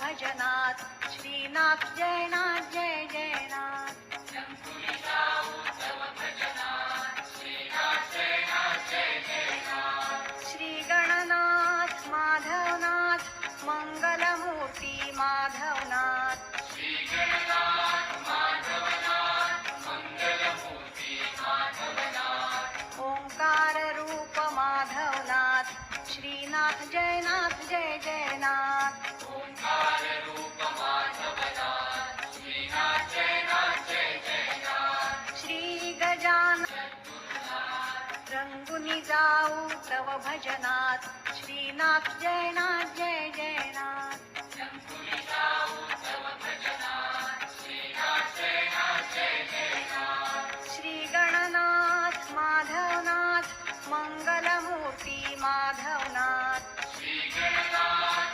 भजनात श्रीनाथ जयनाथ जय जयनाथ श्री गणनाथ माधवनाथ मंगलमूर्ती माधवनाथ ओंकार रूप माधवनाथ श्रीनाथ जयनाथ जय जयनाथ श्री गजानन रंगुनी जाऊ तव भजनात श्रीनाथ जयनाथ जय जयनाथ